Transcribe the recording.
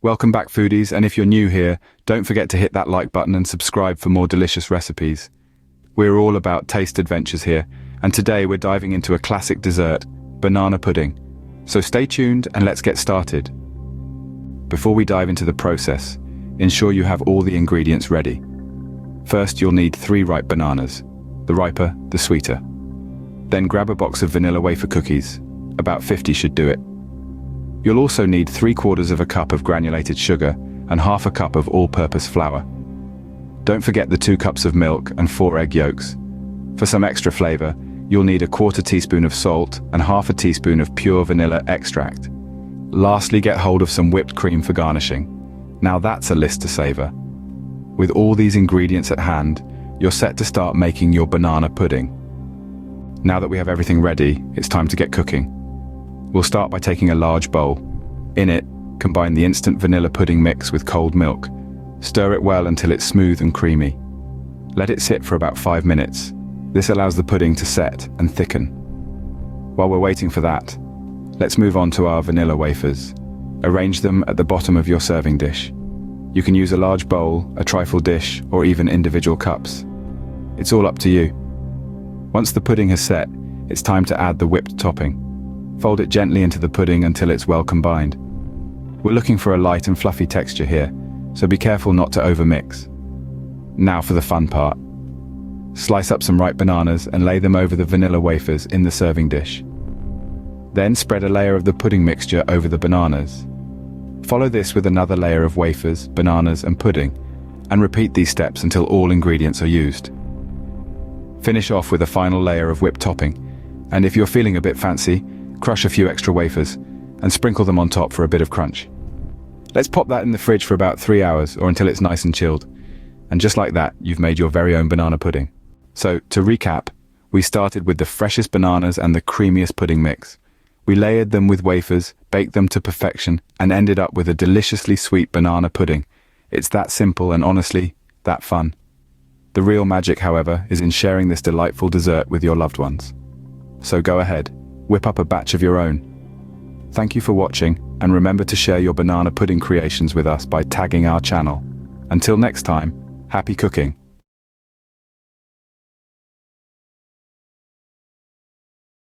Welcome back, foodies, and if you're new here, don't forget to hit that like button and subscribe for more delicious recipes. We're all about taste adventures here, and today we're diving into a classic dessert, banana pudding. So stay tuned and let's get started. Before we dive into the process, ensure you have all the ingredients ready. First, you'll need 3 ripe bananas, the riper, the sweeter. Then grab a box of vanilla wafer cookies, about 50 should do it. You'll also need 3/4 cup of granulated sugar and half a cup of all-purpose flour. Don't forget the 2 cups of milk and 4 egg yolks. For some extra flavor, you'll need a 1/4 teaspoon of salt and half a teaspoon of pure vanilla extract. Lastly, get hold of some whipped cream for garnishing. Now that's a list to savor. With all these ingredients at hand, you're set to start making your banana pudding. Now that we have everything ready, it's time to get cooking. We'll start by taking a large bowl. In it, combine the instant vanilla pudding mix with cold milk. Stir it well until it's smooth and creamy. Let it sit for about 5 minutes. This allows the pudding to set and thicken. While we're waiting for that, let's move on to our vanilla wafers. Arrange them at the bottom of your serving dish. You can use a large bowl, a trifle dish, or even individual cups. It's all up to you. Once the pudding has set, it's time to add the whipped topping. Fold it gently into the pudding until it's well combined. We're looking for a light and fluffy texture here, so be careful not to overmix. Now for the fun part. Slice up some ripe bananas and lay them over the vanilla wafers in the serving dish. Then spread a layer of the pudding mixture over the bananas. Follow this with another layer of wafers, bananas, and pudding, and repeat these steps until all ingredients are used. Finish off with a final layer of whipped topping, and if you're feeling a bit fancy, crush a few extra wafers and sprinkle them on top for a bit of crunch. Let's pop that in the fridge for about 3 hours or until it's nice and chilled. And just like that, you've made your very own banana pudding. So, to recap, we started with the freshest bananas and the creamiest pudding mix. We layered them with wafers, baked them to perfection, and ended up with a deliciously sweet banana pudding. It's that simple and honestly, that fun. The real magic, however, is in sharing this delightful dessert with your loved ones. So go ahead, whip up a batch of your own. Thank you for watching, and remember to share your banana pudding creations with us by tagging our channel. Until next time, happy cooking!